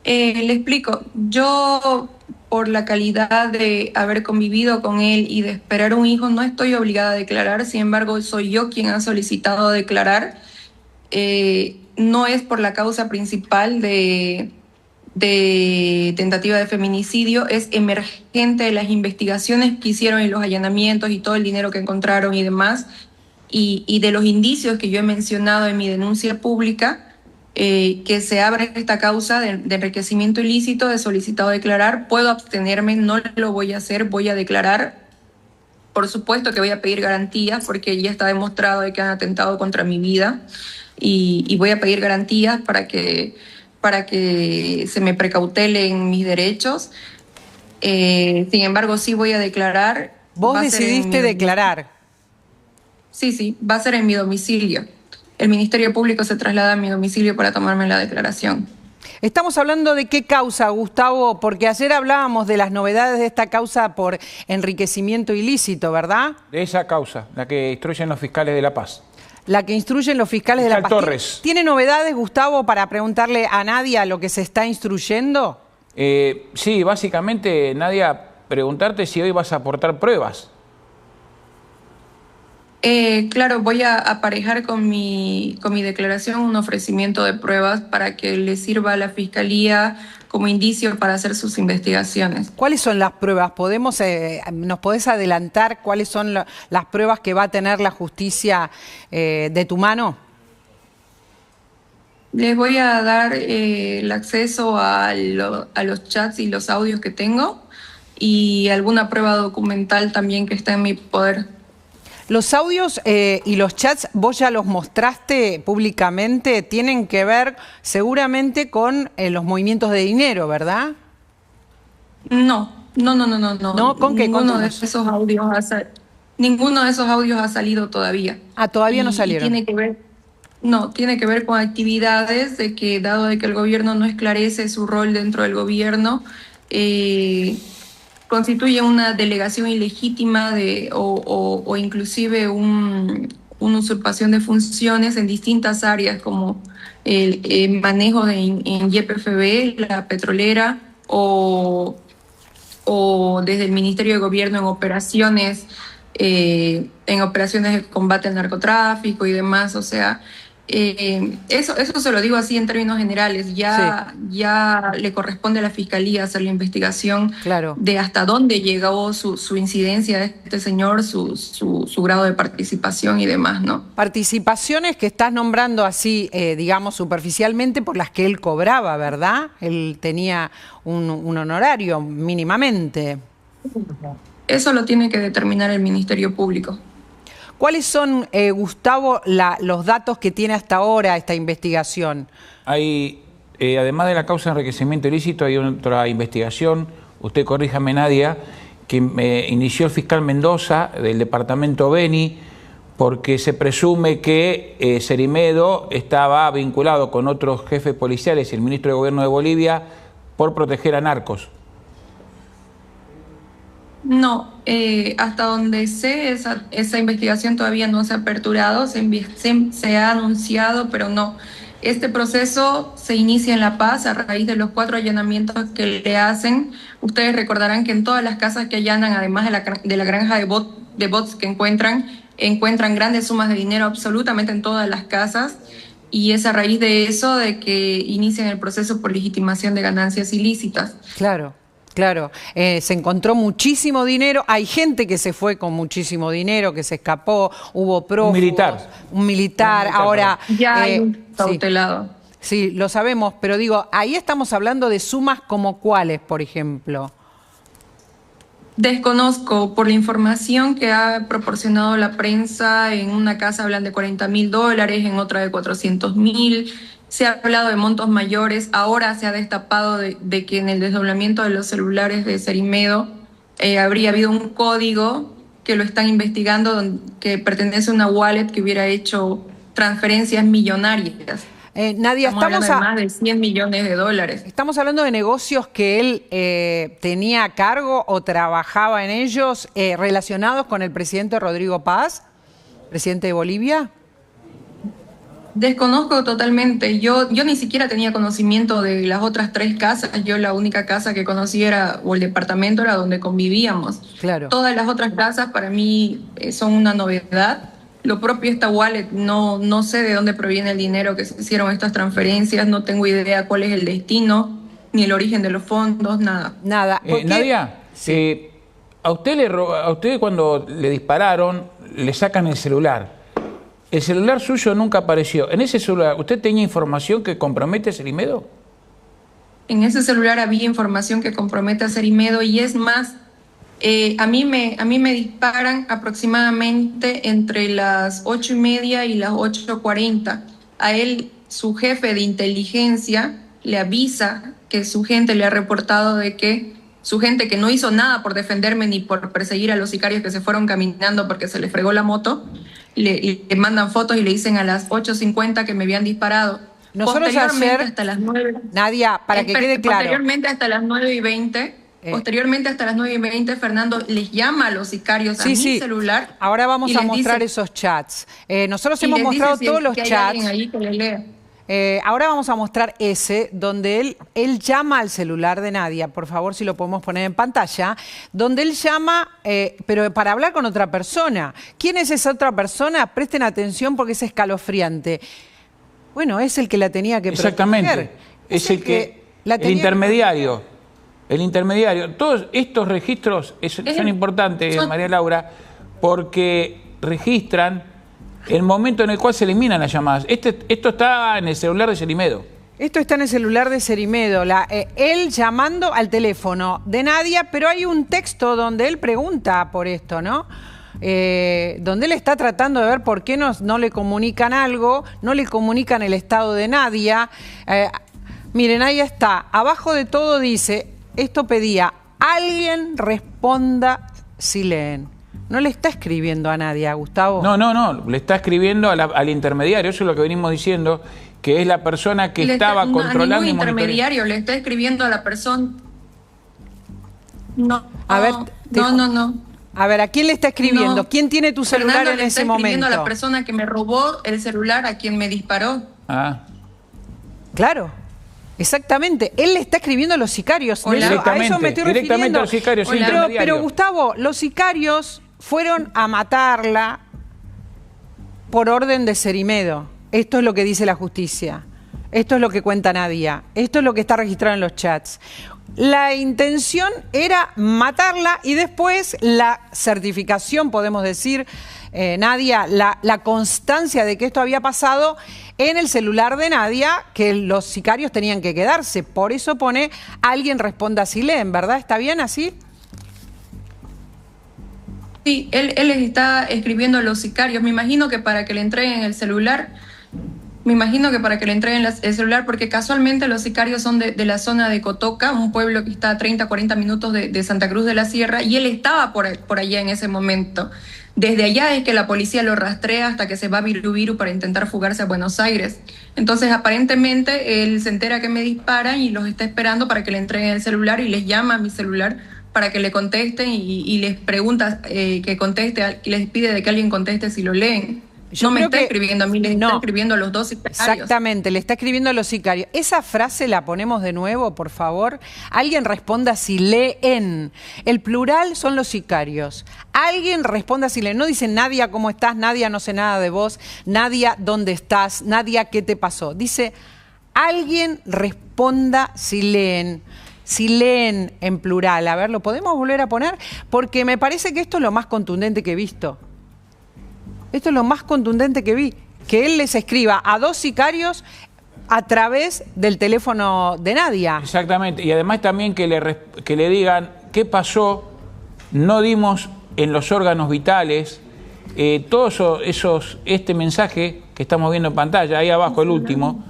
Le explico, yo por la calidad de haber convivido con él y de esperar un hijo, no estoy obligada a declarar, sin embargo, soy yo quien ha solicitado declarar. No es por la causa principal de tentativa de feminicidio, es emergente de las investigaciones que hicieron y los allanamientos y todo el dinero que encontraron y demás, y de los indicios que yo he mencionado en mi denuncia pública. Que se abre esta causa de enriquecimiento ilícito, de solicitado declarar. Puedo abstenerme, no lo voy a hacer, voy a declarar. Por supuesto que voy a pedir garantías porque ya está demostrado de que han atentado contra mi vida, y voy a pedir garantías para que se me precautelen mis derechos. Sin embargo, sí voy a declarar. Vos Va a ser en mi decidiste declarar. Sí, sí, va a ser en mi domicilio. El Ministerio Público se traslada a mi domicilio para tomarme la declaración. Estamos hablando de qué causa, Gustavo, porque ayer hablábamos de las novedades de esta causa por enriquecimiento ilícito, ¿verdad? De esa causa, la que instruyen los fiscales de La Paz. La que instruyen los fiscales de La Fiscal Paz. Torres. ¿Tiene novedades, Gustavo, para preguntarle a Nadia lo que se está instruyendo? Sí, básicamente, Nadia, preguntarte si hoy vas a aportar pruebas. Claro, voy a aparejar con mi declaración un ofrecimiento de pruebas para que le sirva a la Fiscalía como indicio para hacer sus investigaciones. ¿Cuáles son las pruebas? ¿Nos podés adelantar cuáles son las pruebas que va a tener la justicia de tu mano? Les voy a dar el acceso a los chats y los audios que tengo, y alguna prueba documental también que está en mi poder. Los audios y los chats, vos ya los mostraste públicamente, tienen que ver seguramente con los movimientos de dinero, ¿verdad? No, no, no, no, no, no. ¿No? ¿Con qué? Ninguno de Contanos. esos audios ninguno de esos audios ha salido todavía. Ah, todavía no Y salieron. tiene que ver con actividades de que, dado de que el gobierno no esclarece su rol dentro del gobierno, constituye una delegación ilegítima o inclusive una usurpación de funciones en distintas áreas, como el manejo en YPFB, la petrolera, o desde el Ministerio de Gobierno en operaciones de combate al narcotráfico y demás. O sea, eso se lo digo así en términos generales. Sí, Ya le corresponde a la Fiscalía hacer la investigación claro. de hasta dónde llegó su incidencia de este señor, su grado de participación y demás, ¿no? Participaciones que estás nombrando así, digamos, superficialmente por las que él cobraba, ¿verdad? Él tenía un honorario mínimamente. Eso lo tiene que determinar el Ministerio Público. ¿Cuáles son, Gustavo, los datos que tiene hasta ahora esta investigación? Hay, además de la causa de enriquecimiento ilícito, hay otra investigación, usted corríjame, Nadia, que inició el fiscal Mendoza del departamento Beni, porque se presume que Cerimedo estaba vinculado con otros jefes policiales y el ministro de Gobierno de Bolivia por proteger a narcos. No, hasta donde sé, esa investigación todavía no se ha aperturado, se ha anunciado, pero no. Este proceso se inicia en La Paz a raíz de los 4 allanamientos que le hacen. Ustedes recordarán que en todas las casas que allanan, además de la granja de bots que encuentran grandes sumas de dinero absolutamente en todas las casas, y es a raíz de eso de que inician el proceso por legitimación de ganancias ilícitas. Claro, claro. Se encontró muchísimo dinero. Hay gente que se fue con muchísimo dinero, que se escapó, hubo prófugos. Un militar. Un militar. Ahora, Ya hay un cautelado. Sí, lo sabemos, pero digo, ahí estamos hablando de sumas como cuáles, por ejemplo. Desconozco, por la información que ha proporcionado la prensa. En una casa hablan de $40.000, en otra de 400.000. Se ha hablado de montos mayores. Ahora se ha destapado de que en el desdoblamiento de los celulares de Cerimedo habría habido un código que lo están investigando, que pertenece a una wallet que hubiera hecho transferencias millonarias. Nadia, Estamos hablando de más de $100 millones. Estamos hablando de negocios que él tenía a cargo o trabajaba en ellos relacionados con el presidente Rodrigo Paz, presidente de Bolivia. Desconozco totalmente. Yo ni siquiera tenía conocimiento de las otras 3 casas. Yo la única casa que conocí o el departamento era donde convivíamos. Claro. Todas las otras casas para mí son una novedad. Lo propio esta wallet, no sé de dónde proviene el dinero que se hicieron estas transferencias, no tengo idea cuál es el destino, ni el origen de los fondos, nada. Nada. Nadia, Sí. a usted cuando le dispararon, le sacan el celular. El celular suyo nunca apareció. En ese celular, ¿usted tenía información que compromete a Cerimedo? En ese celular había información que compromete a Cerimedo y es más, a mí me disparan aproximadamente entre las 8:30 y las 8:40. A él, su jefe de inteligencia, le avisa que su gente le ha reportado de que su gente que no hizo nada por defenderme ni por perseguir a los sicarios que se fueron caminando porque se les fregó la moto, le mandan fotos y le dicen a las 8:50 que me habían disparado. Nosotros Posteriormente, ayer, hasta las 9. Nadia, para que quede claro. Posteriormente hasta las 9:20. Posteriormente hasta las 9:20, Fernando les llama a los sicarios a mi celular. Ahora vamos y a les mostrar dice, esos chats. Nosotros y hemos les dice mostrado si todos los que hay chats. alguien ahí que le lea. Ahora vamos a mostrar ese, donde él llama al celular de Nadia, por favor, si lo podemos poner en pantalla, donde él llama, pero para hablar con otra persona. ¿Quién es esa otra persona? Presten atención porque es escalofriante. Bueno, es el que la tenía que Exactamente. proteger. Es el intermediario. El intermediario. Todos estos registros son importantes, María Laura, porque registran el momento en el cual se eliminan las llamadas. Esto está en el celular de Cerimedo. Esto está en el celular de Cerimedo. Él llamando al teléfono de Nadia, pero hay un texto donde él pregunta por esto, ¿no? Donde él está tratando de ver por qué no le comunican algo, no le comunican el estado de Nadia. Miren, ahí está. Abajo de todo dice, esto pedía, alguien responda si leen. No le está escribiendo a Nadia, Gustavo. No, le está escribiendo al intermediario, eso es lo que venimos diciendo, que es la persona que estaba controlando y monitoreando. Intermediario, le está escribiendo a la persona. No, a ver, no. A ver, ¿a quién le está escribiendo? No. ¿Quién tiene tu celular Fernando en le ese está escribiendo momento? a la persona que me robó el celular, a quien me disparó. Claro. Exactamente, él le está escribiendo a los sicarios. Hola. A eso me estoy Directamente refiriendo. a los sicarios. Pero Gustavo, los sicarios fueron a matarla por orden de Cerimedo. Esto es lo que dice la justicia. Esto es lo que cuenta Nadia. Esto es lo que está registrado en los chats. La intención era matarla y después la certificación, podemos decir, Nadia, la constancia de que esto había pasado en el celular de Nadia, que los sicarios tenían que quedarse. Por eso pone, alguien responda si leen, ¿verdad? ¿Está bien así? Sí, él les está escribiendo a los sicarios. Me imagino que para que le entreguen el celular, el celular, porque casualmente los sicarios son de la zona de Cotoca, un pueblo que está a 30, 40 minutos de Santa Cruz de la Sierra, y él estaba por allá en ese momento. Desde allá es que la policía lo rastrea hasta que se va a Viru para intentar fugarse a Buenos Aires. Entonces, aparentemente, él se entera que me disparan y los está esperando para que le entreguen el celular y les llama a mi celular para que le contesten y les pregunta que conteste, les pide de que alguien conteste si lo leen. Yo no me creo está que escribiendo a mí, le está escribiendo a los dos sicarios. Exactamente, le está escribiendo a los sicarios. Esa frase la ponemos de nuevo, por favor. Alguien responda si leen. El plural son los sicarios. Alguien responda si leen. No dicen, Nadia, ¿cómo estás? Nadia, no sé nada de vos. Nadia, ¿dónde estás? Nadia, ¿qué te pasó? Dice, alguien responda si leen. Si leen en plural. A ver, ¿lo podemos volver a poner? Porque me parece que esto es lo más contundente que he visto. Esto es lo más contundente que vi, que él les escriba a dos sicarios a través del teléfono de Nadia. Exactamente, y además también que le digan qué pasó, no dimos en los órganos vitales, este mensaje que estamos viendo en pantalla, ahí abajo el último,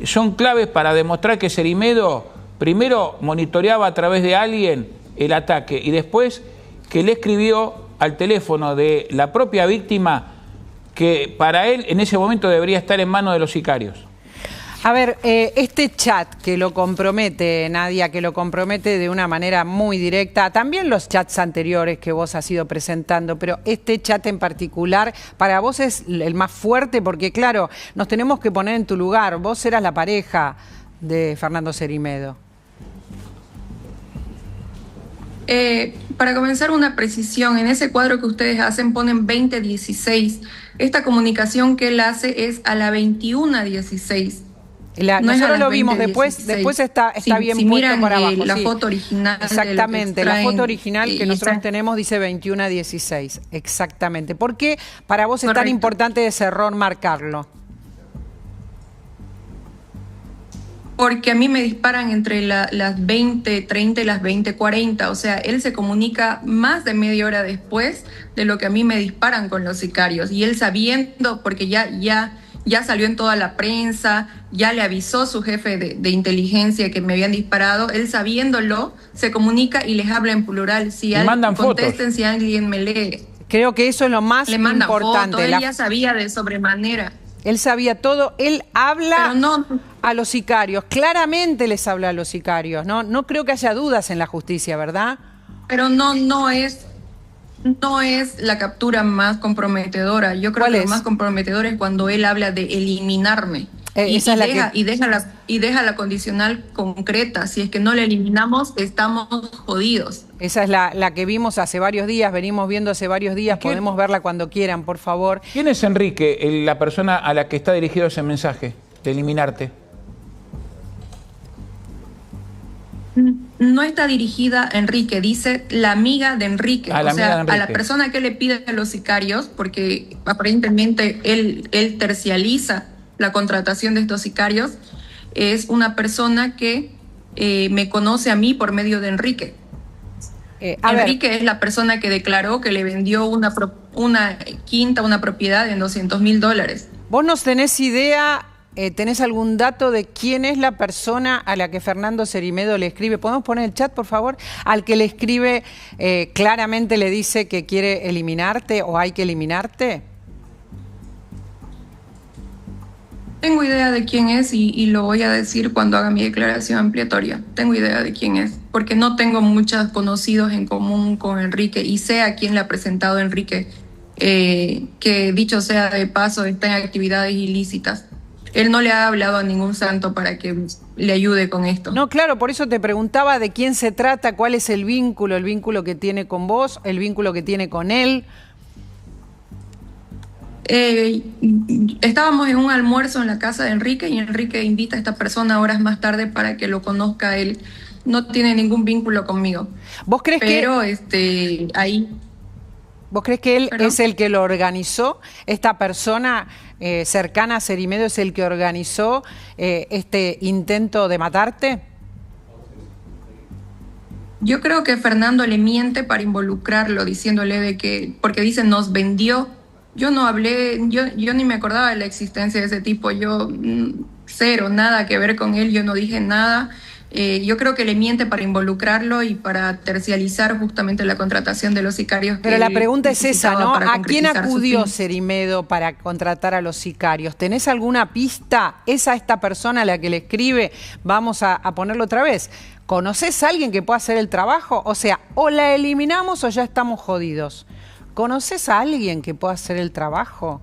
son claves para demostrar que Cerimedo primero monitoreaba a través de alguien el ataque y después que le escribió al teléfono de la propia víctima que para él en ese momento debería estar en manos de los sicarios. A ver, este chat que lo compromete, Nadia, que lo compromete de una manera muy directa, también los chats anteriores que vos has ido presentando, pero este chat en particular, para vos es el más fuerte porque, claro, nos tenemos que poner en tu lugar. Vos eras la pareja de Fernando Cerimedo. Para comenzar, una precisión. En ese cuadro que ustedes hacen ponen 20:16. Esta comunicación que él hace es a la 21:16. Nosotros lo vimos después está bien si puesto miran por abajo. la foto original. Exactamente, la foto original que nosotros tenemos dice 21:16. Exactamente. ¿Por qué para vos es tan importante ese error marcarlo? Porque a mí me disparan entre las 20:30 y las 20:40. O sea, él se comunica más de media hora después de lo que a mí me disparan con los sicarios. Y él sabiendo, porque ya salió en toda la prensa, ya le avisó su jefe de inteligencia que me habían disparado, él sabiéndolo, se comunica y les habla en plural. Si alguien contesten, si alguien me lee. Creo que eso es lo más importante. Fotos, él ya sabía de sobremanera. Él sabía todo, él habla a los sicarios, claramente les habla a los sicarios, no creo que haya dudas en la justicia, ¿verdad? Pero no es la captura más comprometedora. Yo creo que lo más comprometedor es cuando él habla de eliminarme. Y deja la condicional concreta. Si es que no la eliminamos, estamos jodidos. Esa es la que vimos hace varios días, venimos viendo hace varios días, podemos verla cuando quieran, por favor. ¿Quién es Enrique, la persona a la que está dirigido ese mensaje de eliminarte? No está dirigida a Enrique, dice la amiga de Enrique. A la persona que le pide a los sicarios, porque aparentemente él tercializa la contratación de estos sicarios, es una persona que me conoce a mí por medio de Enrique. Enrique es la persona que declaró que le vendió una propiedad en $200.000. ¿Vos no tenés idea, tenés algún dato de quién es la persona a la que Fernando Cerimedo le escribe? ¿Podemos poner el chat, por favor? Al que le escribe, claramente le dice que quiere eliminarte o hay que eliminarte. Tengo idea de quién es y lo voy a decir cuando haga mi declaración ampliatoria. Tengo idea de quién es, porque no tengo muchos conocidos en común con Enrique y sé a quién le ha presentado Enrique, que dicho sea de paso está en actividades ilícitas. Él no le ha hablado a ningún santo para que le ayude con esto. No, claro, por eso te preguntaba de quién se trata, cuál es el vínculo que tiene con vos, el vínculo que tiene con él. Estábamos en un almuerzo en la casa de Enrique y Enrique invita a esta persona horas más tarde para que lo conozca él. No tiene ningún vínculo conmigo. ¿Vos crees ahí... ¿Vos crees que él es el que lo organizó? ¿Esta persona cercana a Cerimedo es el que organizó este intento de matarte? Yo creo que Fernando le miente para involucrarlo, diciéndole de que, porque dice nos vendió. Yo no hablé, yo ni me acordaba de la existencia de ese tipo, yo cero, nada que ver con él, yo no dije nada. Yo creo que le miente para involucrarlo y para tercializar justamente la contratación de los sicarios. Pero la pregunta es esa, ¿no? ¿A quién acudió Cerimedo para contratar a los sicarios? ¿Tenés alguna pista? ¿Es a esta persona a la que le escribe? Vamos a ponerlo otra vez. ¿Conocés a alguien que pueda hacer el trabajo? O sea, o la eliminamos o ya estamos jodidos. ¿Conoces a alguien que pueda hacer el trabajo?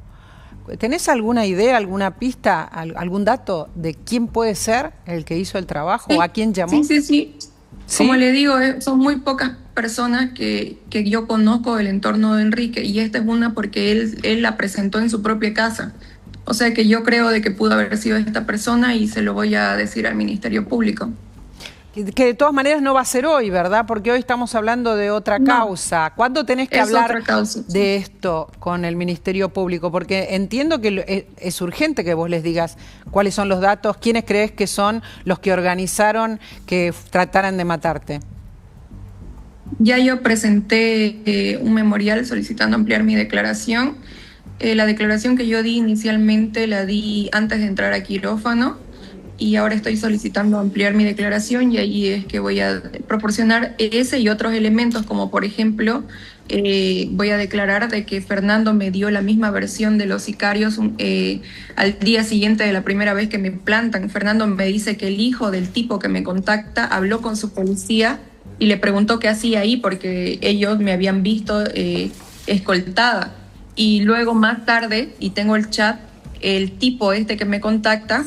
¿Tenés alguna idea, alguna pista, algún dato de quién puede ser el que hizo el trabajo? Sí, ¿A quién llamó? Sí. Como le digo, son muy pocas personas que yo conozco del entorno de Enrique y esta es una porque él la presentó en su propia casa. O sea que yo creo de que pudo haber sido esta persona y se lo voy a decir al Ministerio Público. Que de todas maneras no va a ser hoy, ¿verdad? Porque hoy estamos hablando de otra causa. ¿Cuándo tenés que hablar de esto con el Ministerio Público? Porque entiendo que es urgente que vos les digas cuáles son los datos, quiénes crees que son los que organizaron que trataran de matarte. Ya yo presenté un memorial solicitando ampliar mi declaración. La declaración que yo di inicialmente la di antes de entrar a quirófano. y ahora estoy solicitando ampliar mi declaración y ahí es que voy a proporcionar ese y otros elementos, como por ejemplo, voy a declarar de que Fernando me dio la misma versión de los sicarios al día siguiente de la primera vez que me plantan. Fernando me dice que el hijo del tipo que me contacta habló con su policía y le preguntó qué hacía ahí porque ellos me habían visto escoltada. Y luego más tarde, y tengo el chat, el tipo este que me contacta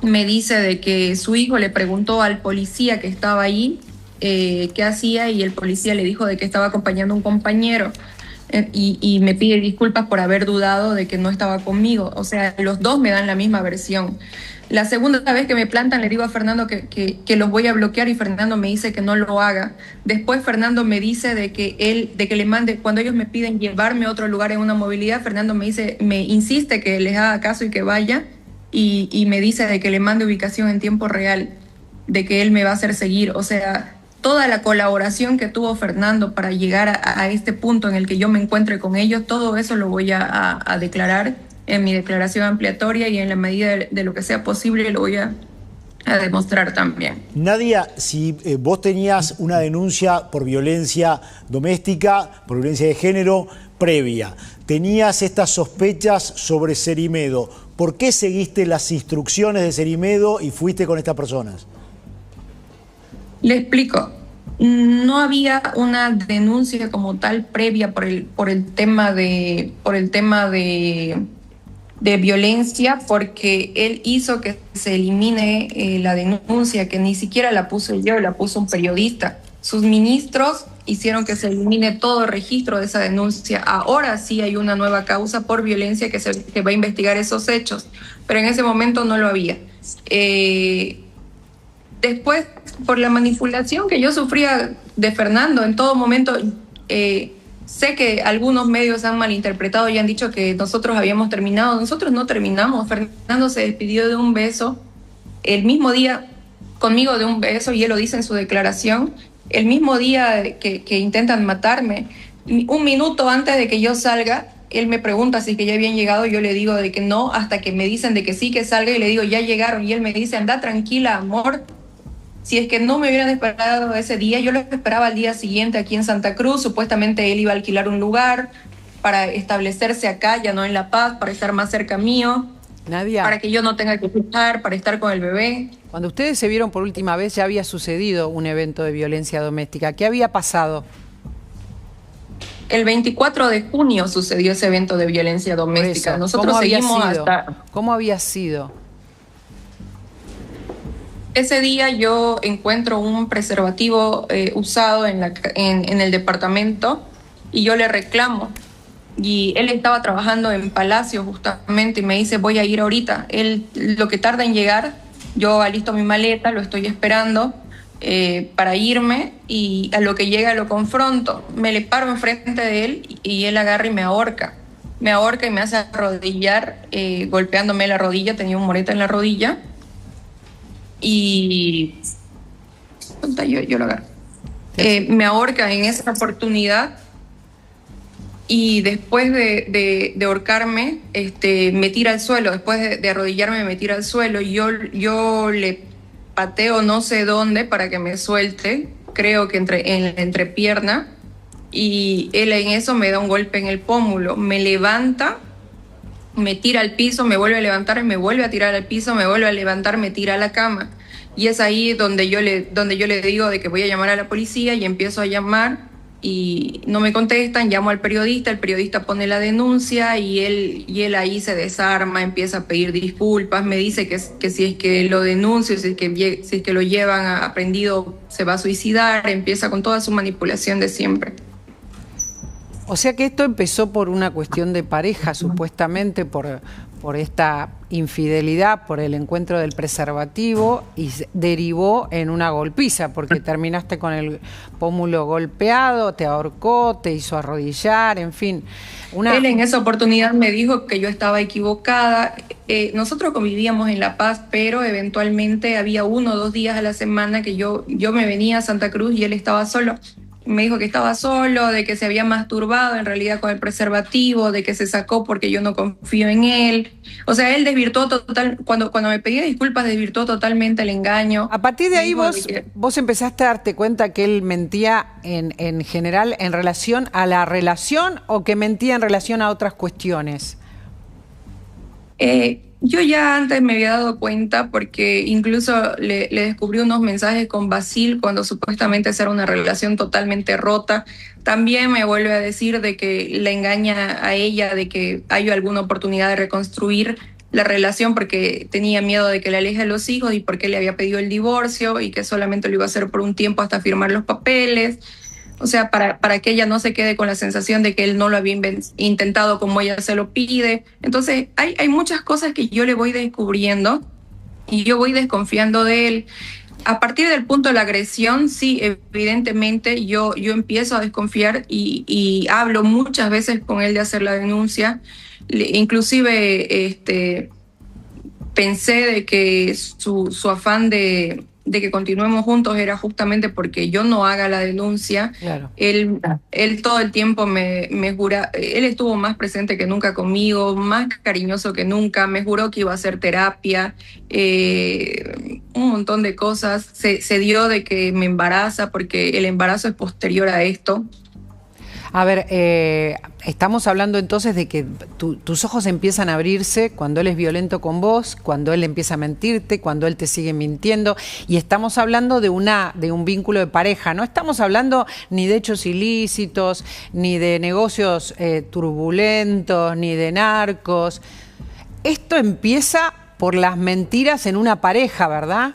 me dice de que su hijo le preguntó al policía que estaba ahí qué hacía, y el policía le dijo de que estaba acompañando a un compañero y me pide disculpas por haber dudado de que no estaba conmigo. O sea, los dos me dan la misma versión. La segunda vez que me plantan le digo a Fernando que los voy a bloquear y Fernando me dice que no lo haga. Después Fernando me dice de que le mande, cuando ellos me piden llevarme a otro lugar en una movilidad, Fernando me insiste que les haga caso y que vaya, y me dice de que le mande ubicación en tiempo real, de que él me va a hacer seguir. O sea, toda la colaboración que tuvo Fernando para llegar a este punto en el que yo me encuentre con ellos, todo eso lo voy a declarar en mi declaración ampliatoria, y en la medida de lo que sea posible lo voy a demostrar también. Nadia, si vos tenías una denuncia por violencia doméstica, por violencia de género previa, tenías estas sospechas sobre Cerimedo, ¿por qué seguiste las instrucciones de Cerimedo y fuiste con estas personas? Le explico. No había una denuncia como tal previa por el tema de violencia, porque él hizo que se elimine la denuncia, que ni siquiera la puse yo, la puso un periodista. Sus ministros hicieron que se elimine todo registro de esa denuncia. Ahora sí hay una nueva causa por violencia que va a investigar esos hechos, pero en ese momento no lo había. Después, por la manipulación que yo sufría de Fernando en todo momento, sé que algunos medios han malinterpretado y han dicho que nosotros habíamos terminado. Nosotros no terminamos. Fernando se despidió de un beso el mismo día, conmigo de un beso, y él lo dice en su declaración, el mismo día que intentan matarme. Un minuto antes de que yo salga, él me pregunta si es que ya habían llegado, yo le digo de que no, hasta que me dicen de que sí, que salga, y le digo, ya llegaron, y él me dice, anda tranquila, amor. Si es que no me hubieran esperado ese día, yo lo esperaba al día siguiente aquí en Santa Cruz. Supuestamente él iba a alquilar un lugar para establecerse acá, ya no en La Paz, para estar más cerca mío, Nadia, para que yo no tenga que viajar, para estar con el bebé. cuando ustedes se vieron por última vez ya había sucedido un evento de violencia doméstica. ¿Qué había pasado? El 24 de junio sucedió ese evento de violencia doméstica. Eso, Nosotros seguimos hasta... ¿Cómo había sido? Ese día yo encuentro un preservativo usado en el departamento y yo le reclamo. Y él estaba trabajando en Palacio justamente y me dice, voy a ir ahorita. Él, lo que tarda en llegar, yo alisto mi maleta, lo estoy esperando para irme, y a lo que llega lo confronto. Me le paro enfrente de él y él agarra y me ahorca. Me ahorca y me hace arrodillar, golpeándome la rodilla. Tenía un morete en la rodilla. Y yo lo agarro. Me ahorca en esa oportunidad, y después de ahorcarme, me tira al suelo. Después de arrodillarme me tira al suelo, y yo le pateo no sé dónde para que me suelte, creo que en la entrepierna, y él en eso me da un golpe en el pómulo. Me levanta, me tira al piso, me vuelve a levantar, me vuelve a tirar al piso, me vuelve a levantar, me tira a la cama. Y es ahí donde yo le digo de que voy a llamar a la policía, y empiezo a llamar y no me contestan. Llamo al periodista, el periodista pone la denuncia, y él ahí se desarma, empieza a pedir disculpas, me dice que si es que lo denuncio, si es que lo llevan a prendido, se va a suicidar. Empieza con toda su manipulación de siempre. O sea que esto empezó por una cuestión de pareja, supuestamente por esta infidelidad, por el encuentro del preservativo, y derivó en una golpiza, porque terminaste con el pómulo golpeado, te ahorcó, te hizo arrodillar, en fin. Él en esa oportunidad me dijo que yo estaba equivocada. Nosotros convivíamos en La Paz, pero eventualmente había 1 o 2 días a la semana que yo me venía a Santa Cruz y él estaba solo. me dijo que estaba solo, de que se había masturbado en realidad con el preservativo, de que se sacó porque yo no confío en él. O sea, él desvirtuó cuando me pedía disculpas, desvirtuó totalmente el engaño. A partir de ahí Dijo vos empezaste a darte cuenta que él mentía en general en relación a la relación, o que mentía en relación a otras cuestiones. Yo ya antes me había dado cuenta, porque incluso le descubrí unos mensajes con Basil cuando supuestamente esa era una relación totalmente rota. También me vuelve a decir de que le engaña a ella, de que hay alguna oportunidad de reconstruir la relación porque tenía miedo de que le aleje a los hijos y porque le había pedido el divorcio y que solamente lo iba a hacer por un tiempo hasta firmar los papeles. O sea, para que ella no se quede con la sensación de que él no lo había intentado como ella se lo pide. Entonces, hay muchas cosas que yo le voy descubriendo y yo voy desconfiando de él. A partir del punto de la agresión, sí, evidentemente yo empiezo a desconfiar y hablo muchas veces con él de hacer la denuncia. Inclusive pensé de que su afán de que continuemos juntos era justamente porque yo no haga la denuncia. Claro. Él todo el tiempo me jura, él estuvo más presente que nunca conmigo, más cariñoso que nunca, me juró que iba a hacer terapia, un montón de cosas. Se dio de que me embaraza, porque el embarazo es posterior a esto. A ver, estamos hablando entonces de que tus ojos empiezan a abrirse cuando él es violento con vos, cuando él empieza a mentirte, cuando él te sigue mintiendo, y estamos hablando de un vínculo de pareja. No estamos hablando ni de hechos ilícitos, ni de negocios turbulentos, ni de narcos. Esto empieza por las mentiras en una pareja, ¿verdad?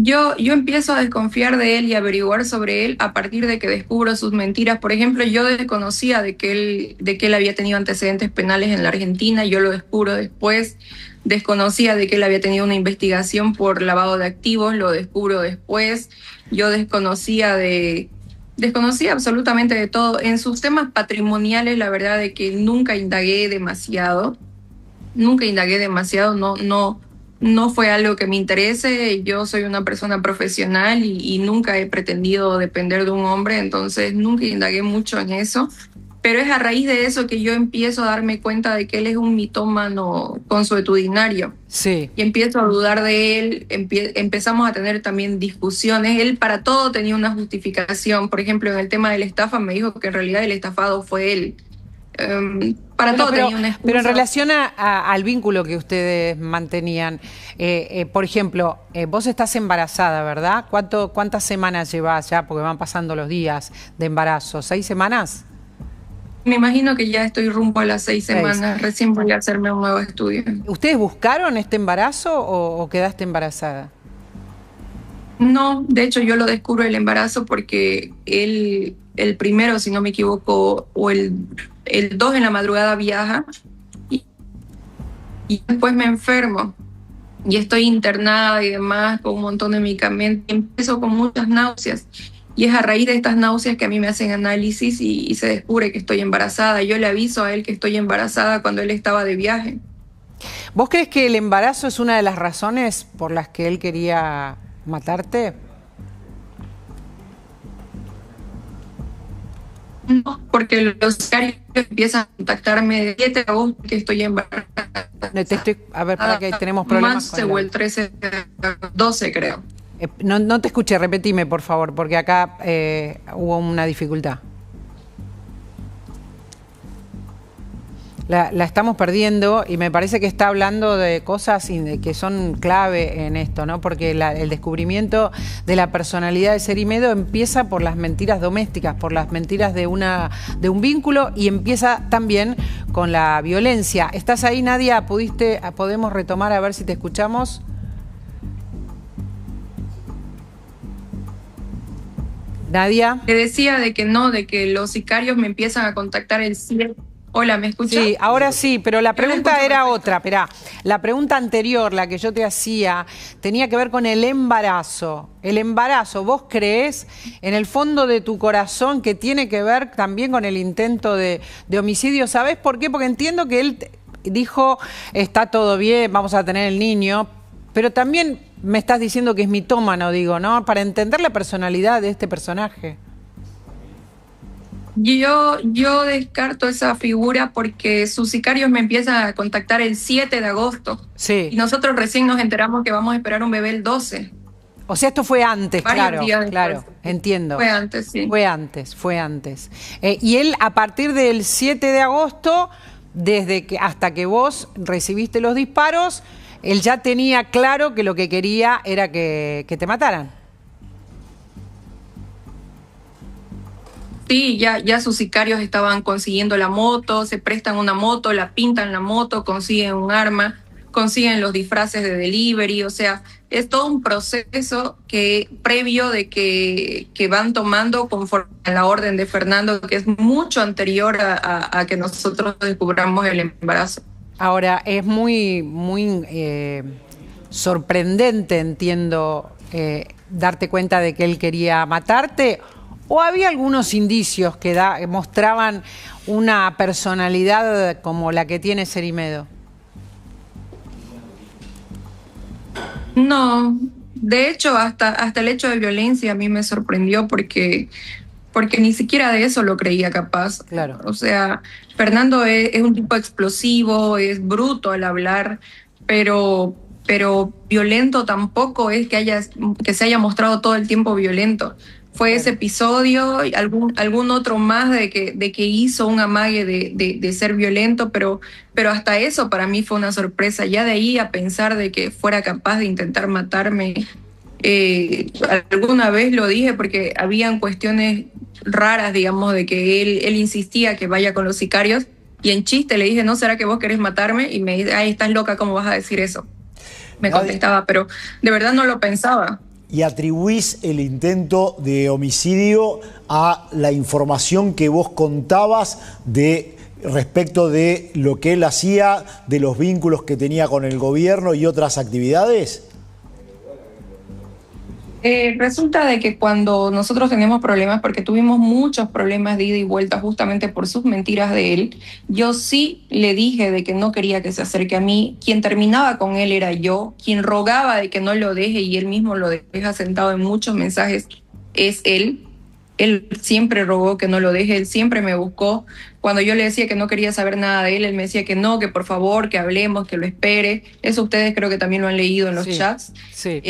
Yo empiezo a desconfiar de él y averiguar sobre él a partir de que descubro sus mentiras. Por ejemplo, yo desconocía de que él había tenido antecedentes penales en la Argentina. Yo lo descubro después. Desconocía de que él había tenido una investigación por lavado de activos. Lo descubro después. Yo desconocía absolutamente de todo. En sus temas patrimoniales, la verdad de que nunca indagué demasiado. No fue algo que me interese. Yo soy una persona profesional y nunca he pretendido depender de un hombre, entonces nunca indagué mucho en eso. Pero es a raíz de eso que yo empiezo a darme cuenta de que él es un mitómano consuetudinario. Sí. Y empiezo a dudar de él, empezamos a tener también discusiones. Él para todo tenía una justificación. Por ejemplo, en el tema de la estafa me dijo que en realidad el estafado fue él. Para todo tenía una excusa. Pero en relación al vínculo que ustedes mantenían, por ejemplo, vos estás embarazada, ¿verdad? ¿Cuántas semanas llevas ya? Porque van pasando los días de embarazo. ¿6 semanas? Me imagino que ya estoy rumbo a las 6 semanas. Recién voy a hacerme un nuevo estudio. ¿Ustedes buscaron este embarazo o quedaste embarazada? No, de hecho yo lo descubro el embarazo porque él, el primero, si no me equivoco, o el 2 en la madrugada viaja y después me enfermo y estoy internada y demás con un montón de medicamentos y empiezo con muchas náuseas. Y es a raíz de estas náuseas que a mí me hacen análisis y se descubre que estoy embarazada. Yo le aviso a él que estoy embarazada cuando él estaba de viaje. ¿Vos crees que el embarazo es una de las razones por las que él quería matarte? No, porque los sicarios empiezan a contactarme de 7 de agosto que estoy embarazada. A ver, para que tenemos problemas Más o el 13, 12 creo. No te escuché, repetime por favor, porque acá hubo una dificultad. La estamos perdiendo y me parece que está hablando de cosas que son clave en esto, ¿no? Porque el descubrimiento de la personalidad de Cerimedo empieza por las mentiras domésticas, por las mentiras de un vínculo, y empieza también con la violencia. ¿Estás ahí, Nadia? ¿Podemos retomar a ver si te escuchamos? Nadia. Te decía de que no, de que los sicarios me empiezan a contactar el 7. Hola, ¿me escuchas? Sí, ahora sí, pero la pregunta era otra. Esperá, la pregunta anterior, la que yo te hacía, tenía que ver con el embarazo. El embarazo, ¿vos creés en el fondo de tu corazón que tiene que ver también con el intento de homicidio? ¿Sabés por qué? Porque entiendo que él dijo, está todo bien, vamos a tener el niño, pero también me estás diciendo que es mitómano, digo, ¿no? Para entender la personalidad de este personaje. Yo descarto esa figura porque sus sicarios me empiezan a contactar el 7 de agosto. Sí. Y nosotros recién nos enteramos que vamos a esperar un bebé el 12. O sea, esto fue antes, Varios días después. claro, entiendo. Fue antes, sí. Fue antes. Y él, a partir del 7 de agosto, hasta que vos recibiste los disparos, él ya tenía claro que lo que quería era que te mataran. Sí, ya sus sicarios estaban consiguiendo la moto, se prestan una moto, la pintan la moto, consiguen un arma, consiguen los disfraces de delivery, o sea, es todo un proceso previo de que van tomando conforme a la orden de Fernando, que es mucho anterior a que nosotros descubramos el embarazo. Ahora, es muy sorprendente, entiendo, darte cuenta de que él quería matarte, ¿o había algunos indicios que mostraban una personalidad como la que tiene Cerimedo? No, de hecho, hasta el hecho de violencia a mí me sorprendió porque ni siquiera de eso lo creía capaz. Claro. O sea, Fernando es un tipo explosivo, es bruto al hablar, pero violento tampoco es que se haya mostrado todo el tiempo violento. Fue ese episodio, algún otro más de que hizo un amague de ser violento, pero hasta eso para mí fue una sorpresa. Ya de ahí a pensar de que fuera capaz de intentar matarme, alguna vez lo dije porque habían cuestiones raras, digamos, de que él insistía que vaya con los sicarios, y en chiste le dije, ¿no será que vos querés matarme? Y me dice, ay, estás loca, ¿cómo vas a decir eso? Me contestaba, pero de verdad no lo pensaba. Y atribuís el intento de homicidio a la información que vos contabas respecto de lo que él hacía, de los vínculos que tenía con el gobierno y otras actividades. Resulta de que cuando nosotros tenemos problemas, porque tuvimos muchos problemas de ida y vuelta justamente por sus mentiras de él, yo sí le dije de que no quería que se acerque a mí. Quien terminaba con él era yo, quien rogaba de que no lo deje, y él mismo lo deja sentado en muchos mensajes, es él. Él siempre rogó que no lo deje, él siempre me buscó. Cuando yo le decía que no quería saber nada de él, él me decía que no, que por favor, que hablemos, que lo espere. Eso ustedes creo que también lo han leído en los chats. Sí.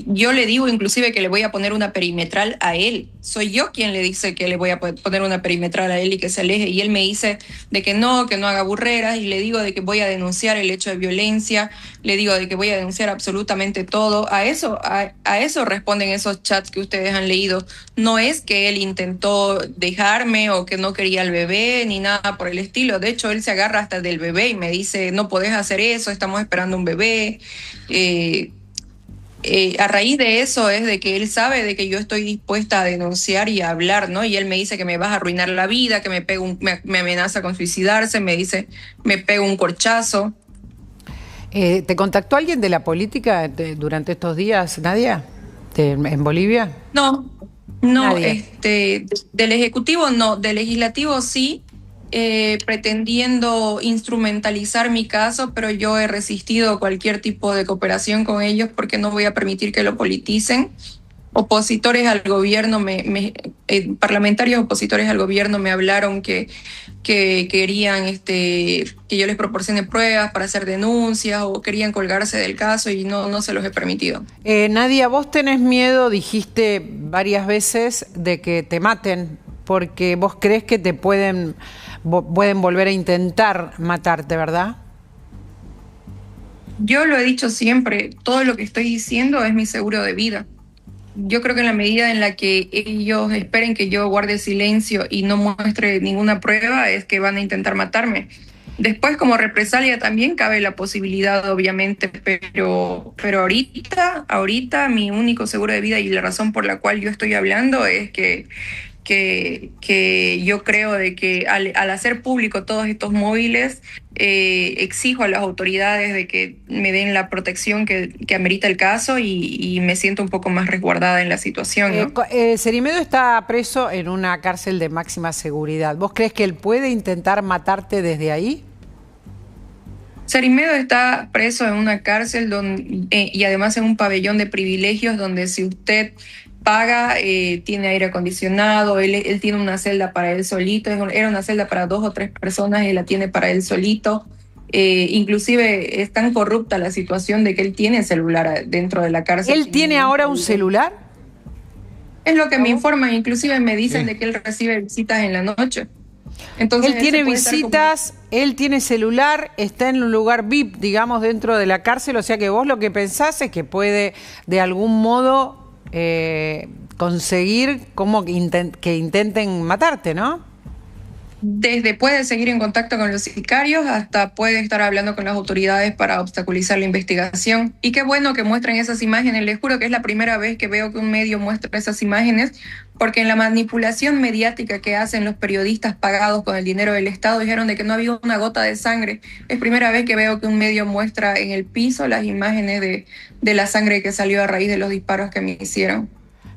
Yo le digo inclusive que le voy a poner una perimetral a él. Soy yo quien le dice que le voy a poner una perimetral a él y que se aleje. Y él me dice de que no haga burreras. Y le digo de que voy a denunciar el hecho de violencia. Le digo de que voy a denunciar absolutamente todo. A eso responden esos chats que ustedes han leído. No es que él intentó dejarme o que no quería al bebé ni nada por el estilo. De hecho, él se agarra hasta del bebé y me dice, no podés hacer eso, estamos esperando un bebé. A raíz de eso es de que él sabe de que yo estoy dispuesta a denunciar y a hablar, ¿no? Y él me dice que me vas a arruinar la vida, que me amenaza con suicidarse, me dice, me pega un corchazo. ¿Te contactó alguien de la política durante estos días, Nadia, en Bolivia? No, del Ejecutivo no, del Legislativo sí. Pretendiendo instrumentalizar mi caso, pero yo he resistido cualquier tipo de cooperación con ellos porque no voy a permitir que lo politicen. Opositores al gobierno, parlamentarios opositores al gobierno me hablaron que querían que yo les proporcione pruebas para hacer denuncias o querían colgarse del caso y no se los he permitido. Nadia, vos tenés miedo, dijiste varias veces, de que te maten porque vos crees que te pueden volver a intentar matarte, ¿verdad? Yo lo he dicho siempre, todo lo que estoy diciendo es mi seguro de vida. Yo creo que en la medida en la que ellos esperen que yo guarde silencio y no muestre ninguna prueba, es que van a intentar matarme. Después, como represalia también cabe la posibilidad, obviamente, pero ahorita mi único seguro de vida y la razón por la cual yo estoy hablando es que yo creo de que al hacer público todos estos móviles, exijo a las autoridades de que me den la protección que amerita el caso y me siento un poco más resguardada en la situación, ¿no? Cerimedo está preso en una cárcel de máxima seguridad. ¿Vos crees que él puede intentar matarte desde ahí? Cerimedo está preso en una cárcel y además en un pabellón de privilegios donde si usted paga, tiene aire acondicionado, él tiene una celda para él solito, era una celda para 2 o 3 personas, él la tiene para él solito. Inclusive es tan corrupta la situación de que él tiene celular dentro de la cárcel. ¿Él tiene ahora un celular? Es lo que me informan, inclusive me dicen de que él recibe visitas en la noche. Entonces, él tiene visitas, él tiene celular, está en un lugar VIP, digamos, dentro de la cárcel, o sea que vos lo que pensás es que puede de algún modo conseguir como que intenten matarte, ¿no? Desde puede seguir en contacto con los sicarios hasta puede estar hablando con las autoridades para obstaculizar la investigación. Y qué bueno que muestren esas imágenes. Les juro que es la primera vez que veo que un medio muestra esas imágenes, porque en la manipulación mediática que hacen los periodistas pagados con el dinero del Estado dijeron de que no había una gota de sangre. Es primera vez que veo que un medio muestra en el piso las imágenes de la sangre que salió a raíz de los disparos que me hicieron.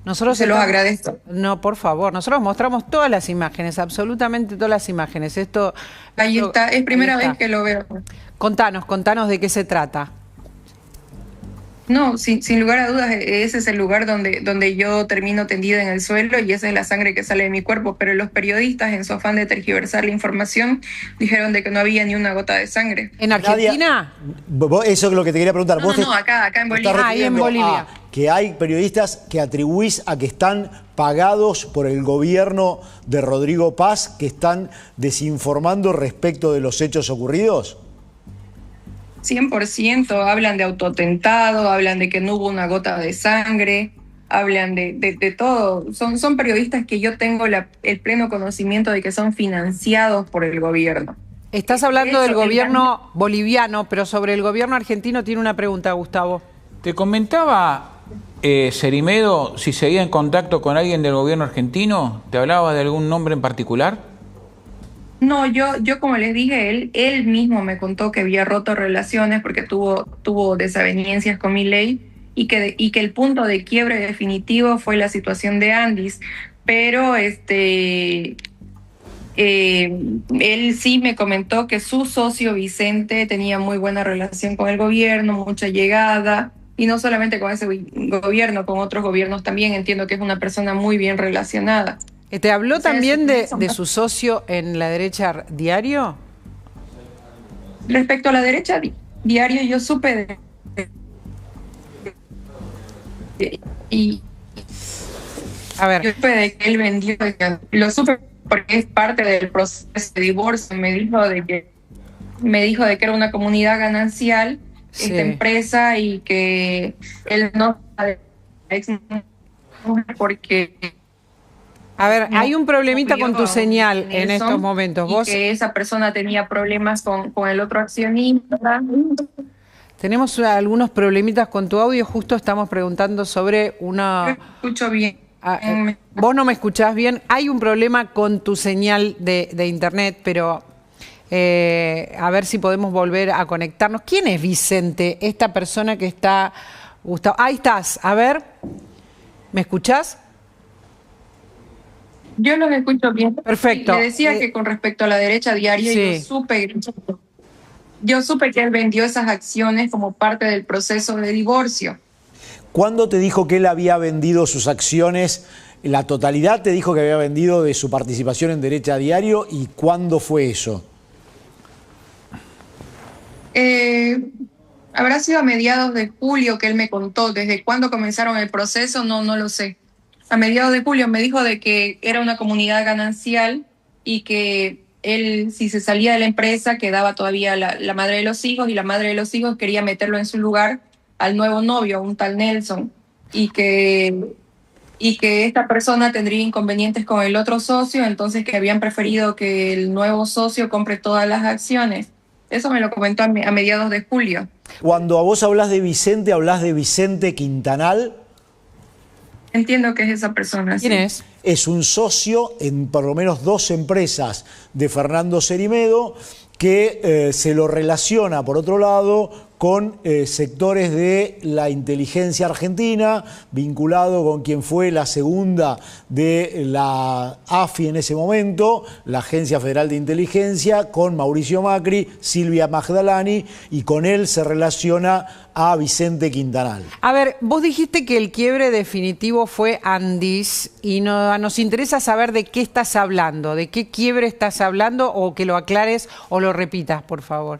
Nosotros se los agradezco. No, por favor, nosotros mostramos todas las imágenes, absolutamente todas las imágenes. Ahí está, es primera vez que lo veo. Contanos de qué se trata. No, sin lugar a dudas, ese es el lugar donde yo termino tendida en el suelo y esa es la sangre que sale de mi cuerpo, pero los periodistas, en su afán de tergiversar la información, dijeron de que no había ni una gota de sangre. ¿En Argentina? Eso es lo que te quería preguntar. No, acá en Bolivia. Ahí en Bolivia. Que hay periodistas que atribuís a que están pagados por el gobierno de Rodrigo Paz, que están desinformando respecto de los hechos ocurridos. 100%, hablan de autoatentado, hablan de que no hubo una gota de sangre, hablan de todo. Son periodistas que yo tengo el pleno conocimiento de que son financiados por el gobierno. Estás hablando del gobierno boliviano, pero sobre el gobierno argentino tiene una pregunta, Gustavo. Te comentaba Cerimedo si seguía en contacto con alguien del gobierno argentino. ¿Te hablaba de algún nombre en particular? No, yo como les dije, él mismo me contó que había roto relaciones porque tuvo desavenencias con Milei y que el punto de quiebre definitivo fue la situación de Andis. Pero él sí me comentó que su socio Vicente tenía muy buena relación con el gobierno, mucha llegada, y no solamente con ese gobierno, con otros gobiernos también. Entiendo que es una persona muy bien relacionada. ¿Te habló también de su socio en La Derecha Diario? Respecto a La Derecha Diario, yo supe A ver. Yo supe de que él vendió, lo supe porque es parte del proceso de divorcio. Me dijo de que era una comunidad ganancial, sí, esta empresa, y que él no porque... A ver, hay un problemita con tu señal en estos momentos. Y que esa persona tenía problemas con el otro accionista. Tenemos algunos problemitas con tu audio. Justo estamos preguntando sobre una... Yo escucho bien. Vos no me escuchás bien. Hay un problema con tu señal de internet, pero a ver si podemos volver a conectarnos. ¿Quién es Vicente? Esta persona que está... Gustavo. Ahí estás. A ver, ¿me escuchás? Yo los escucho bien. Perfecto. Le decía que con respecto a La Derecha Diario, sí, yo supe que él vendió esas acciones como parte del proceso de divorcio. ¿Cuándo te dijo que él había vendido sus acciones? ¿La totalidad te dijo que había vendido de su participación en Derecha Diario? ¿Y cuándo fue eso? Habrá sido a mediados de julio que él me contó. ¿Desde cuándo comenzaron el proceso? No lo sé. A mediados de julio me dijo de que era una comunidad ganancial y que él, si se salía de la empresa, quedaba todavía la madre de los hijos, y la madre de los hijos quería meterlo en su lugar al nuevo novio, un tal Nelson, y que esta persona tendría inconvenientes con el otro socio, entonces que habían preferido que el nuevo socio compre todas las acciones. Eso me lo comentó a mediados de julio. Cuando a vos hablas de Vicente Quintanal. Entiendo que es esa persona. ¿Quién es? Es un socio en por lo menos 2 empresas de Fernando Cerimedo, que se lo relaciona, por otro lado, con sectores de la inteligencia argentina, vinculado con quien fue la segunda de la AFI en ese momento, la Agencia Federal de Inteligencia, con Mauricio Macri, Silvia Magdalani, y con él se relaciona a Vicente Quintanal. A ver, vos dijiste que el quiebre definitivo fue Andis y nos interesa saber de qué estás hablando, de qué quiebre estás hablando, o que lo aclares o lo repitas, por favor.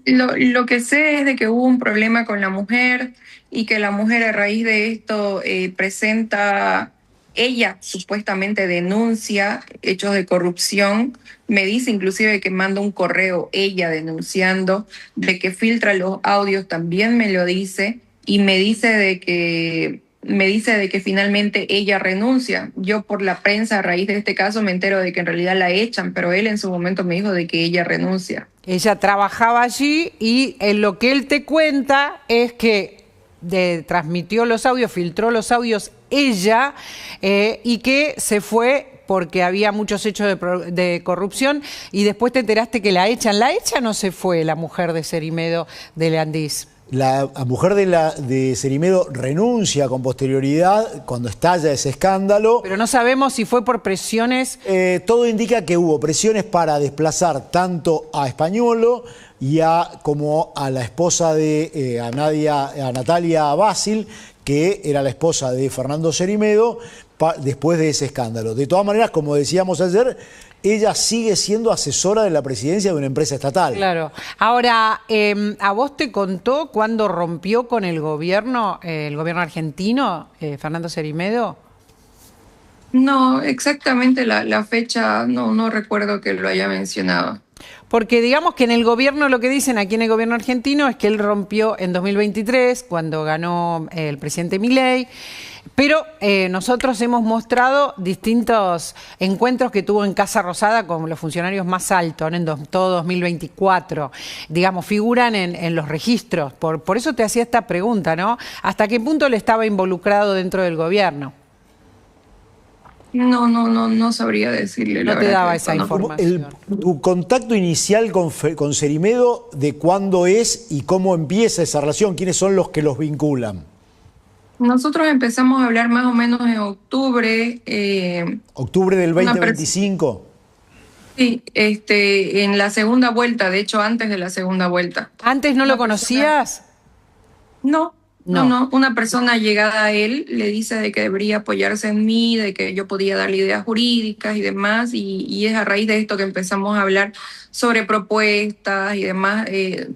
Lo que sé es de que hubo un problema con la mujer y que la mujer a raíz de esto presenta, ella supuestamente denuncia hechos de corrupción, me dice inclusive que manda un correo ella denunciando, de que filtra los audios también me lo dice, y me dice de que finalmente ella renuncia. Yo por la prensa a raíz de este caso me entero de que en realidad la echan, pero él en su momento me dijo de que ella renuncia. Ella trabajaba allí y en lo que él te cuenta es que transmitió los audios, filtró los audios ella, y que se fue porque había muchos hechos de corrupción, y después te enteraste que la echan. ¿La echan o se fue la mujer de Cerimedo de Leandís? La mujer de Cerimedo renuncia con posterioridad cuando estalla ese escándalo. Pero no sabemos si fue por presiones. Todo indica que hubo presiones para desplazar tanto a Españolo como a la esposa de a Natalia Basil, que era la esposa de Fernando Cerimedo, después de ese escándalo. De todas maneras, como decíamos ayer, ella sigue siendo asesora de la presidencia de una empresa estatal. Claro. Ahora, ¿a vos te contó cuándo rompió con el gobierno argentino, Fernando Cerimedo? No, exactamente la fecha no recuerdo que lo haya mencionado. Porque digamos que en el gobierno, lo que dicen aquí en el gobierno argentino es que él rompió en 2023, cuando ganó el presidente Milei, pero nosotros hemos mostrado distintos encuentros que tuvo en Casa Rosada con los funcionarios más altos, ¿no? En todo 2024, digamos, figuran en los registros. Por eso te hacía esta pregunta, ¿no? ¿Hasta qué punto él estaba involucrado dentro del gobierno? No sabría decirle. No te daba esa información. Tu contacto inicial con Cerimedo, ¿de cuándo es y cómo empieza esa relación? ¿Quiénes son los que los vinculan? Nosotros empezamos a hablar más o menos en octubre. ¿Octubre del 2025? Sí, en la segunda vuelta, de hecho antes de la segunda vuelta. ¿Antes no lo conocías? No. Una persona llegada a él le dice de que debería apoyarse en mí, de que yo podía darle ideas jurídicas y demás, y es a raíz de esto que empezamos a hablar sobre propuestas y demás,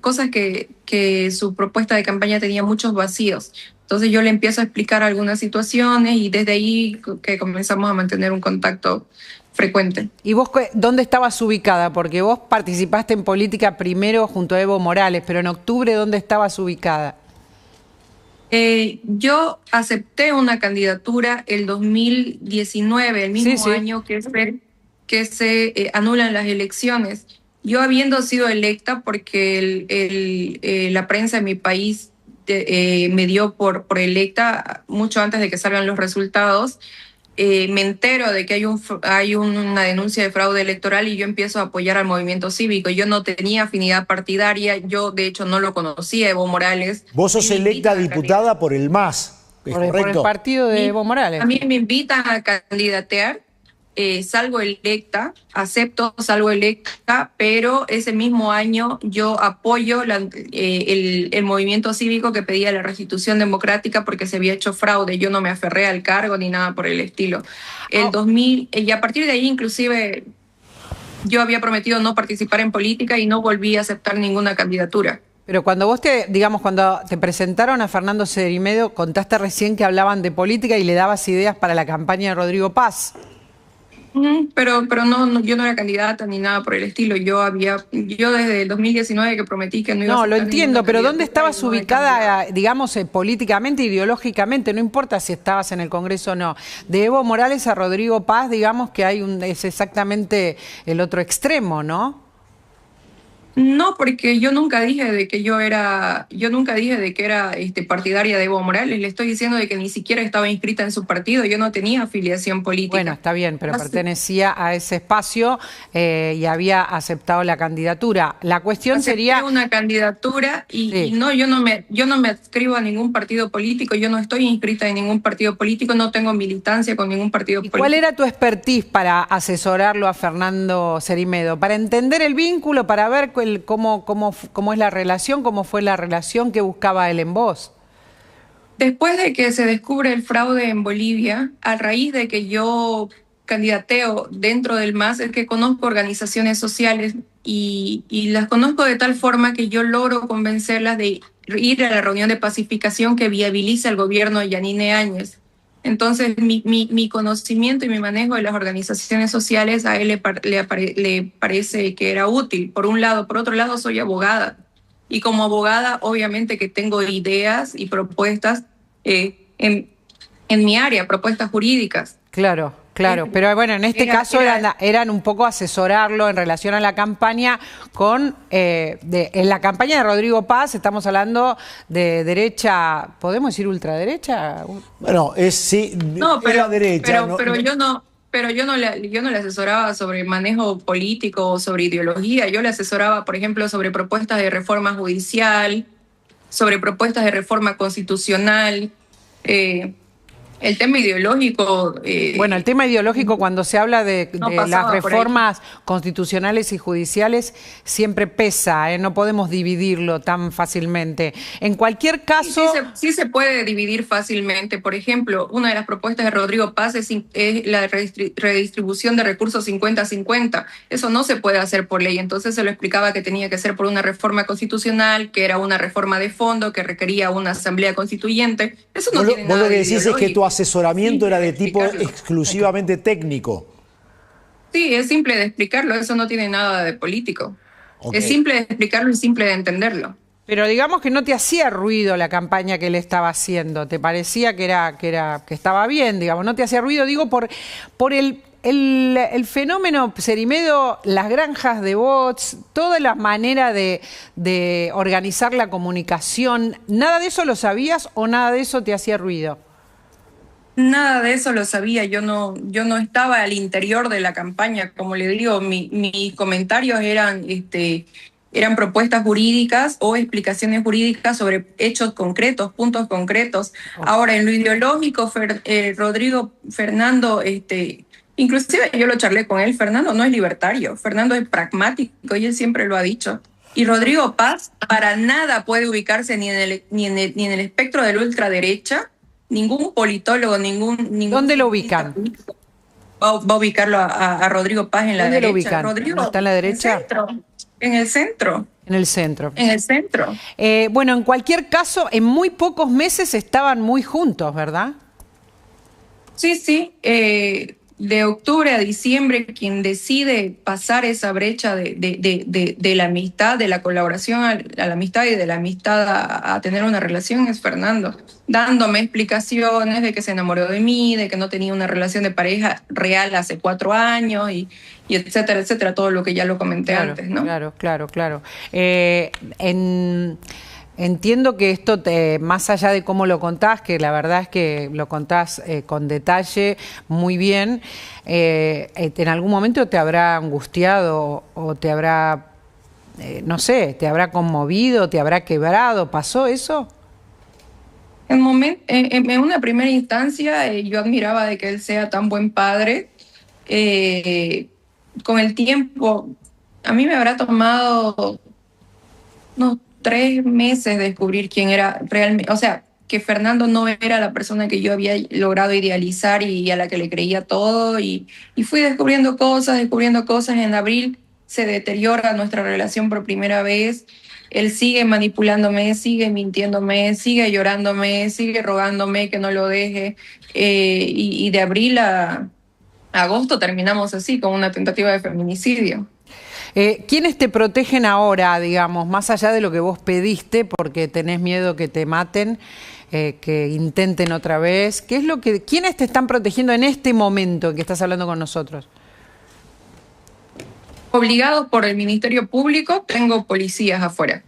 cosas que su propuesta de campaña tenía muchos vacíos. Entonces yo le empiezo a explicar algunas situaciones y desde ahí que comenzamos a mantener un contacto frecuente. ¿Y vos dónde estabas ubicada? Porque vos participaste en política primero junto a Evo Morales, pero en octubre, ¿dónde estabas ubicada? Yo acepté una candidatura el 2019, el mismo año que se anulan las elecciones. Yo habiendo sido electa porque la prensa en mi país me dio por electa mucho antes de que salgan los resultados, me entero de que hay una denuncia de fraude electoral y yo empiezo a apoyar al movimiento cívico. Yo no tenía afinidad partidaria, yo de hecho no lo conocía, Evo Morales. Vos sos electa diputada por el MAS, ¿es correcto? Por el partido de Evo Morales. A mí me invitan a candidatear, salgo electa, salgo electa, pero ese mismo año yo apoyo el movimiento cívico que pedía la restitución democrática porque se había hecho fraude. Yo no me aferré al cargo ni nada por el estilo. El 2000, y a partir de ahí inclusive yo había prometido no participar en política y no volví a aceptar ninguna candidatura. Pero cuando cuando te presentaron a Fernando Cerimedo, contaste recién que hablaban de política y le dabas ideas para la campaña de Rodrigo Paz. Pero no, yo no era candidata ni nada por el estilo. Yo desde el 2019 que prometí que no iba a aceptar. No, lo entiendo, pero ¿dónde estabas ubicada, digamos, políticamente, ideológicamente? No importa si estabas en el Congreso o no. De Evo Morales a Rodrigo Paz, digamos que es exactamente el otro extremo, ¿no? No, porque yo nunca dije de que era partidaria de Evo Morales. Le estoy diciendo de que ni siquiera estaba inscrita en su partido. Yo no tenía afiliación política. Bueno, está bien, pero pertenecía a ese espacio y había aceptado la candidatura. La cuestión sería una candidatura y no, yo no me adscribo a ningún partido político. Yo no estoy inscrita en ningún partido político. No tengo militancia con ningún partido político. ¿Cuál era tu expertise para asesorarlo a Fernando Cerimedo? Para entender el vínculo, para ver cómo es la relación, cómo fue la relación que buscaba él en vos. Después de que se descubre el fraude en Bolivia, a raíz de que yo candidateo dentro del MAS, es que conozco organizaciones sociales y las conozco de tal forma que yo logro convencerlas de ir a la reunión de pacificación que viabiliza el gobierno de Yanine Áñez. Entonces, mi conocimiento y mi manejo de las organizaciones sociales a él le parece que era útil, por un lado. Por otro lado, soy abogada. Y como abogada, obviamente que tengo ideas y propuestas en mi área, propuestas jurídicas. Claro, claro. Pero bueno, en este caso eran un poco asesorarlo en relación a la campaña en la campaña de Rodrigo Paz. Estamos hablando de derecha, ¿podemos decir ultraderecha? Bueno, sí, no, pero, la derecha. Pero yo no le asesoraba sobre manejo político o sobre ideología. Yo le asesoraba, por ejemplo, sobre propuestas de reforma judicial, sobre propuestas de reforma constitucional. El tema ideológico... bueno, el tema ideológico cuando se habla de las reformas constitucionales y judiciales siempre pesa, no podemos dividirlo tan fácilmente. En cualquier caso... Sí se puede dividir fácilmente. Por ejemplo, una de las propuestas de Rodrigo Paz es la redistribución de recursos 50-50. Eso no se puede hacer por ley. Entonces se lo explicaba que tenía que ser por una reforma constitucional, que era una reforma de fondo, que requería una asamblea constituyente. Eso no tiene nada de Vos lo que decís es que tu asesoramiento era de tipo explicarlo. exclusivamente técnico. Sí, es simple de explicarlo, eso no tiene nada de político. Okay. Es simple de explicarlo y simple de entenderlo. Pero digamos que no te hacía ruido la campaña que él estaba haciendo, te parecía que estaba bien, digamos, no te hacía ruido, digo, por el fenómeno Cerimedo, las granjas de bots, toda la manera de organizar la comunicación, ¿nada de eso lo sabías o nada de eso te hacía ruido? Nada de eso lo sabía, yo no estaba al interior de la campaña, como le digo, mis comentarios eran propuestas jurídicas o explicaciones jurídicas sobre hechos concretos, puntos concretos. Ahora, en lo ideológico, Fernando, inclusive yo lo charlé con él, Fernando no es libertario, Fernando es pragmático y él siempre lo ha dicho. Y Rodrigo Paz para nada puede ubicarse ni en el espectro de la ultraderecha. Ningún politólogo, ningún ¿Dónde lo ubican? Va a ubicarlo a Rodrigo Paz en la derecha. ¿Dónde lo ubican? Rodrigo, ¿No está en la derecha? En el centro. En el centro. En el centro. Bueno, en cualquier caso, en muy pocos meses estaban muy juntos, ¿verdad? Sí. De octubre a diciembre, quien decide pasar esa brecha de la amistad, de la colaboración a la amistad y de la amistad a tener una relación es Fernando, dándome explicaciones de que se enamoró de mí, de que no tenía una relación de pareja real hace 4 años y etcétera, etcétera, todo lo que ya lo comenté antes, ¿no? Claro. Entiendo que esto, más allá de cómo lo contás, que la verdad es que lo contás con detalle, muy bien, ¿en algún momento te habrá angustiado o te habrá, no sé, te habrá conmovido, te habrá quebrado? ¿Pasó eso? En una primera instancia yo admiraba de que él sea tan buen padre. Con el tiempo, a mí me habrá tomado unos 3 meses descubrir quién era realmente, o sea, que Fernando no era la persona que yo había logrado idealizar y a la que le creía todo, y fui descubriendo cosas. En abril se deteriora nuestra relación por primera vez. Él sigue manipulándome, sigue mintiéndome, sigue llorándome, sigue rogándome que no lo deje, y de abril a agosto terminamos así, con una tentativa de feminicidio. ¿Quiénes te protegen ahora, digamos, más allá de lo que vos pediste, porque tenés miedo que te maten, que intenten otra vez? ¿Quiénes te están protegiendo en este momento en que estás hablando con nosotros? Obligados por el Ministerio Público, tengo policías afuera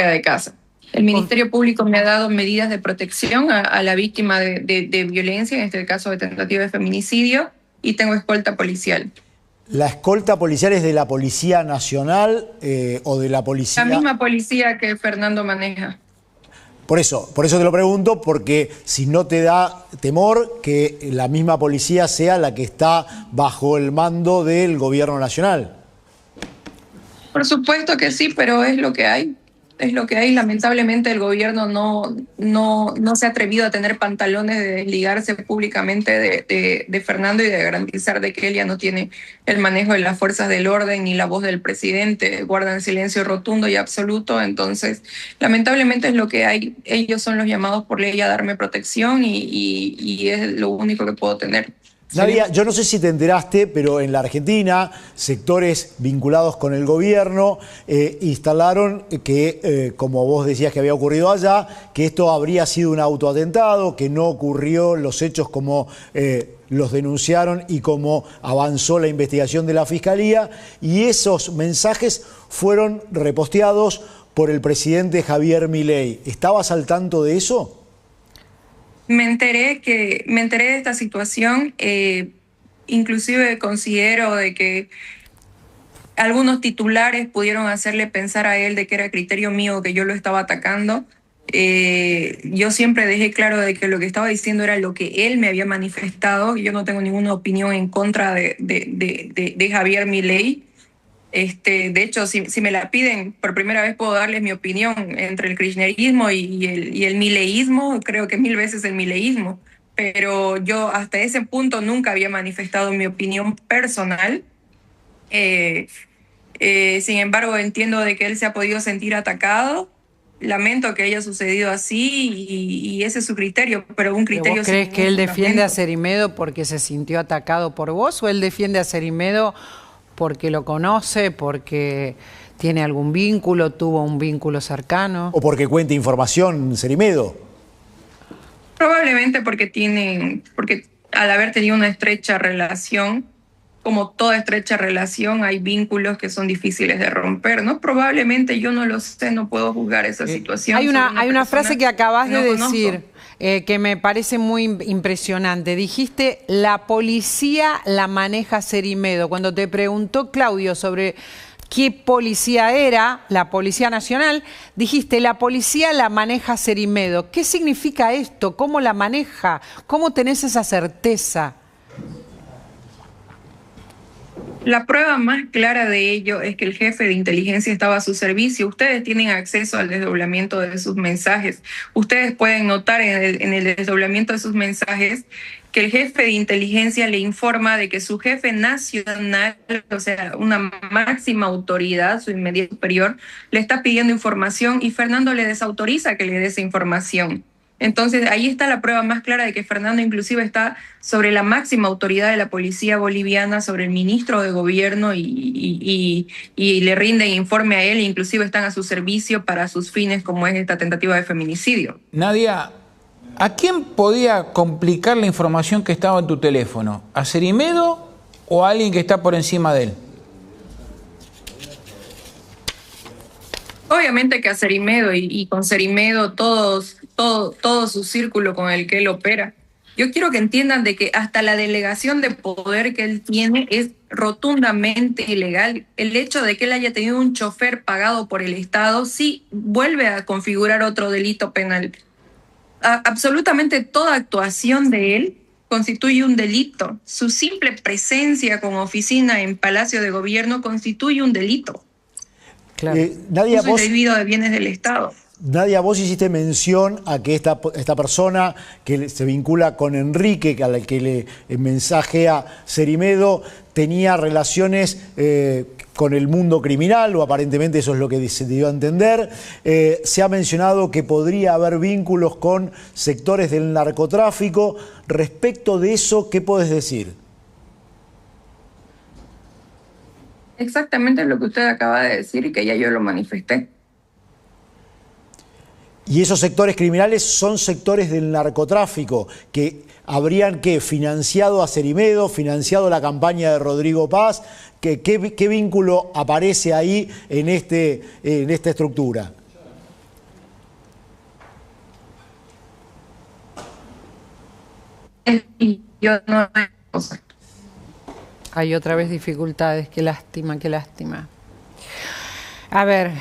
de casa. El Ministerio Público me ha dado medidas de protección a la víctima de violencia, en este caso de tentativa de feminicidio, y tengo escolta policial. ¿La escolta policial es de la Policía Nacional o de la policía? La misma policía que Fernando maneja. Por eso te lo pregunto, porque si no te da temor que la misma policía sea la que está bajo el mando del gobierno nacional. Por supuesto que sí, pero es lo que hay. Es lo que hay. Lamentablemente el gobierno no se ha atrevido a tener pantalones de desligarse públicamente de Fernando y de garantizar de que él ya no tiene el manejo de las fuerzas del orden ni la voz del presidente. Guardan silencio rotundo y absoluto. Entonces, lamentablemente es lo que hay. Ellos son los llamados por ley a darme protección y es lo único que puedo tener. Nadia, yo no sé si te enteraste, pero en la Argentina, sectores vinculados con el gobierno instalaron que, como vos decías que había ocurrido allá, que esto habría sido un autoatentado, que no ocurrió los hechos como los denunciaron y como avanzó la investigación de la Fiscalía, y esos mensajes fueron reposteados por el presidente Javier Milei. ¿Estabas al tanto de eso? Me enteré de esta situación, inclusive considero de que algunos titulares pudieron hacerle pensar a él de que era criterio mío que yo lo estaba atacando. Yo siempre dejé claro de que lo que estaba diciendo era lo que él me había manifestado. Yo no tengo ninguna opinión en contra de Javier Milei. De hecho, si me la piden, por primera vez puedo darles mi opinión entre el kirchnerismo y el mileísmo, creo que 1000 veces el mileísmo, pero yo hasta ese punto nunca había manifestado mi opinión personal. Sin embargo, entiendo de que él se ha podido sentir atacado. Lamento que haya sucedido así y ese es su criterio, pero un criterio... ¿Vos crees que él defiende a Cerimedo porque se sintió atacado por vos o él defiende a Cerimedo porque lo conoce, porque tiene algún vínculo, tuvo un vínculo cercano? ¿O porque cuenta información, Cerimedo? Probablemente porque al haber tenido una estrecha relación, como toda estrecha relación, hay vínculos que son difíciles de romper, ¿no? Probablemente, yo no lo sé, no puedo juzgar esa situación. Hay una frase que acabas de decir que me parece muy impresionante. Dijiste, la policía la maneja Cerimedo. Cuando te preguntó Claudio sobre qué policía era, la Policía Nacional, dijiste, la policía la maneja Cerimedo. ¿Qué significa esto? ¿Cómo la maneja? ¿Cómo tenés esa certeza? La prueba más clara de ello es que el jefe de inteligencia estaba a su servicio. Ustedes tienen acceso al desdoblamiento de sus mensajes. Ustedes pueden notar en el desdoblamiento de sus mensajes que el jefe de inteligencia le informa de que su jefe nacional, o sea, una máxima autoridad, su inmediato superior, le está pidiendo información y Fernando le desautoriza que le dé esa información. Entonces, ahí está la prueba más clara de que Fernando inclusive está sobre la máxima autoridad de la policía boliviana, sobre el ministro de gobierno y le rinden informe a él, e inclusive están a su servicio para sus fines como es esta tentativa de feminicidio. Nadia, ¿a quién podía complicar la información que estaba en tu teléfono? ¿A Cerimedo o a alguien que está por encima de él? Obviamente que a Cerimedo y con Cerimedo todo su círculo con el que él opera. Yo quiero que entiendan de que hasta la delegación de poder que él tiene es rotundamente ilegal. El hecho de que él haya tenido un chofer pagado por el Estado sí vuelve a configurar otro delito penal. Absolutamente toda actuación de él constituye un delito. Su simple presencia con oficina en Palacio de Gobierno constituye un delito. Claro. Nadia, uso indebido de bienes del Estado. Nadia, vos hiciste mención a que esta persona que se vincula con Enrique, al que le mensajea Cerimedo, tenía relaciones con el mundo criminal, o aparentemente eso es lo que se dio a entender. Se ha mencionado que podría haber vínculos con sectores del narcotráfico. Respecto de eso, ¿qué podés decir? Exactamente lo que usted acaba de decir y que ya yo lo manifesté. Y esos sectores criminales son sectores del narcotráfico que habrían financiado a Cerimedo, financiado la campaña de Rodrigo Paz. ¿Qué vínculo aparece ahí en esta estructura? Yo no... Hay otra vez dificultades, qué lástima, qué lástima. A ver,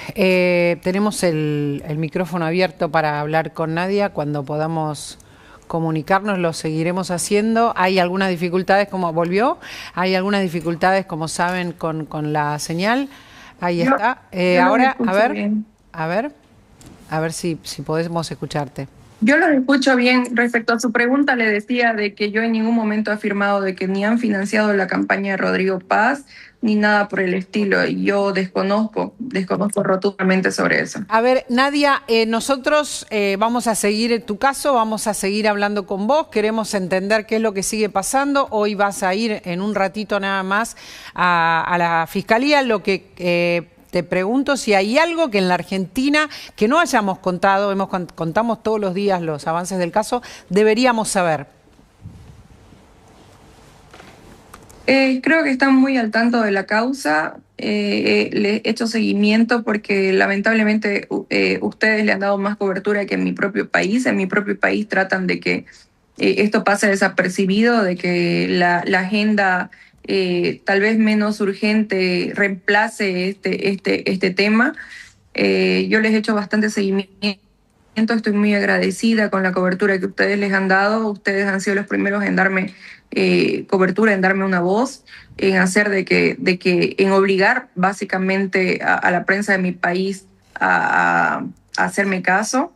tenemos el micrófono abierto para hablar con Nadia. Cuando podamos comunicarnos lo seguiremos haciendo. Hay algunas dificultades, como volvió, hay algunas dificultades, como saben, con la señal. Ahí está. Ahora, a ver si podemos escucharte. Yo los escucho bien. Respecto a su pregunta, le decía de que yo en ningún momento he afirmado de que ni han financiado la campaña de Rodrigo Paz, ni nada por el estilo. Y yo desconozco rotundamente sobre eso. A ver, Nadia, nosotros vamos a seguir en tu caso, vamos a seguir hablando con vos, queremos entender qué es lo que sigue pasando. Hoy vas a ir en un ratito nada más a la Fiscalía. Lo que te pregunto si hay algo que en la Argentina que no hayamos contado, contamos todos los días los avances del caso, deberíamos saber. Creo que están muy al tanto de la causa. Le he hecho seguimiento porque lamentablemente ustedes le han dado más cobertura que en mi propio país. En mi propio país tratan de que esto pase desapercibido, de que la agenda tal vez menos urgente reemplace este tema. Yo les he hecho bastante seguimiento. Estoy muy agradecida con la cobertura que ustedes les han dado. Ustedes han sido los primeros en darme cobertura, en darme una voz, en hacer en obligar básicamente a la prensa de mi país a hacerme caso,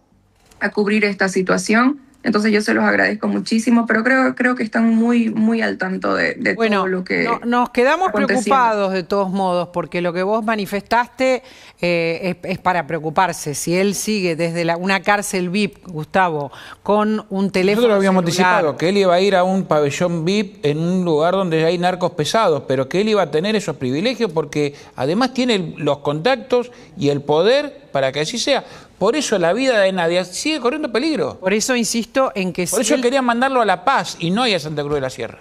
a cubrir esta situación. Entonces yo se los agradezco muchísimo, pero creo que están muy al tanto de todo lo que... Nos quedamos preocupados de todos modos, porque lo que vos manifestaste es para preocuparse. Si él sigue desde una cárcel VIP, Gustavo, con un teléfono Nosotros lo habíamos celular, anticipado, que él iba a ir a un pabellón VIP en un lugar donde hay narcos pesados, pero que él iba a tener esos privilegios porque además tiene los contactos y el poder para que así sea. Por eso la vida de Nadia sigue corriendo peligro. Por eso insisto en que... Por eso querían mandarlo a La Paz y no a Santa Cruz de la Sierra.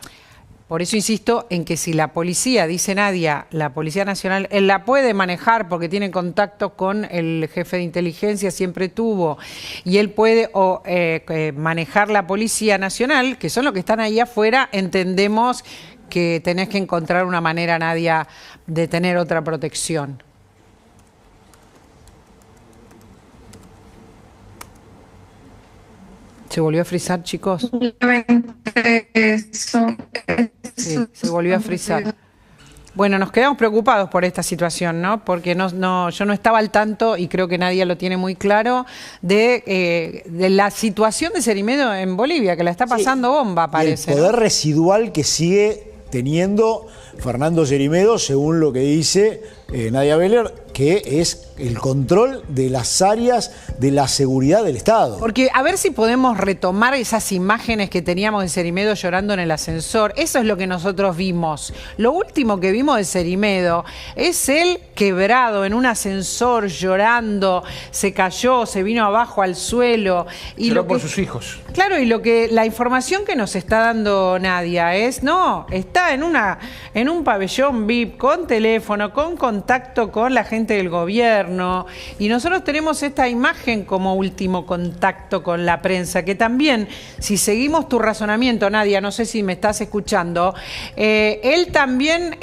Por eso insisto en que si la policía, dice Nadia, la Policía Nacional, él la puede manejar porque tiene contacto con el jefe de inteligencia, siempre tuvo, y él puede manejar la Policía Nacional, que son los que están ahí afuera, entendemos que tenés que encontrar una manera, Nadia, de tener otra protección. ¿Se volvió a frizar, chicos? Sí, se volvió a frizar. Bueno, nos quedamos preocupados por esta situación, ¿no? Porque yo no estaba al tanto, y creo que nadie lo tiene muy claro, de la situación de Cerimedo en Bolivia, que la está pasando bomba, parece. Y el poder residual que sigue teniendo Fernando Cerimedo, según lo que dice Nadia Beller, que es el control de las áreas de la seguridad del Estado. Porque a ver si podemos retomar esas imágenes que teníamos de Cerimedo llorando en el ascensor. Eso es lo que nosotros vimos. Lo último que vimos de Cerimedo es él quebrado en un ascensor, llorando, se cayó, se vino abajo al suelo. Y lloró por sus hijos. Claro, y la información que nos está dando Nadia es, está en un pabellón VIP, con teléfono, con contacto con la gente del gobierno, y nosotros tenemos esta imagen como último contacto con la prensa, que también, si seguimos tu razonamiento, Nadia, no sé si me estás escuchando, él también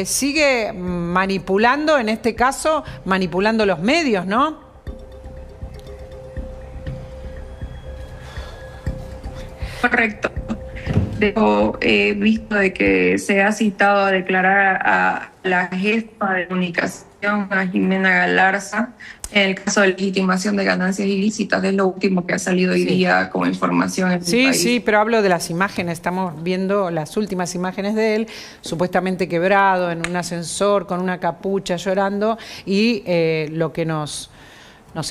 sigue manipulando, en este caso, manipulando los medios, ¿no? Correcto. He visto de que se ha citado a declarar a la jefa de comunicación, a Jimena Galarza, en el caso de legitimación de ganancias ilícitas. Es lo último que ha salido hoy día como información en el país. Sí, pero hablo de las imágenes. Estamos viendo las últimas imágenes de él, supuestamente quebrado en un ascensor, con una capucha, llorando, y lo que nos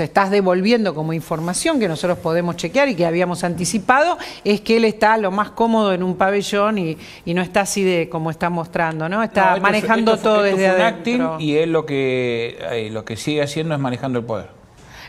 estás devolviendo como información que nosotros podemos chequear y que habíamos anticipado, es que él está lo más cómodo en un pabellón y no está así de como está mostrando, ¿no? Está manejando todo desde adentro. Y él lo que sigue haciendo es manejando el poder.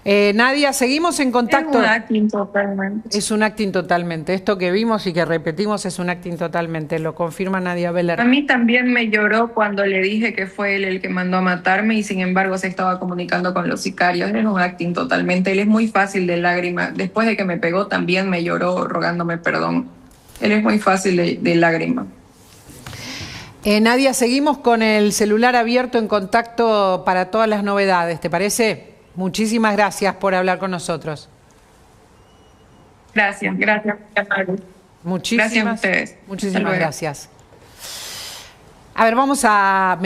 Nadia, seguimos en contacto. Es un acting totalmente. Es un acting totalmente. Esto que vimos y que repetimos es un acting totalmente. Lo confirma Nadia Beller. A mí también me lloró cuando le dije que fue él el que mandó a matarme y sin embargo se estaba comunicando con los sicarios. Es un acting totalmente. Él es muy fácil de lágrimas. Después de que me pegó también me lloró rogándome perdón. Él es muy fácil de lágrimas. Nadia, seguimos con el celular abierto en contacto para todas las novedades. ¿Te parece? Muchísimas gracias por hablar con nosotros. Gracias. Muchísimas, gracias a ustedes. Muchísimas gracias. A ver, vamos a...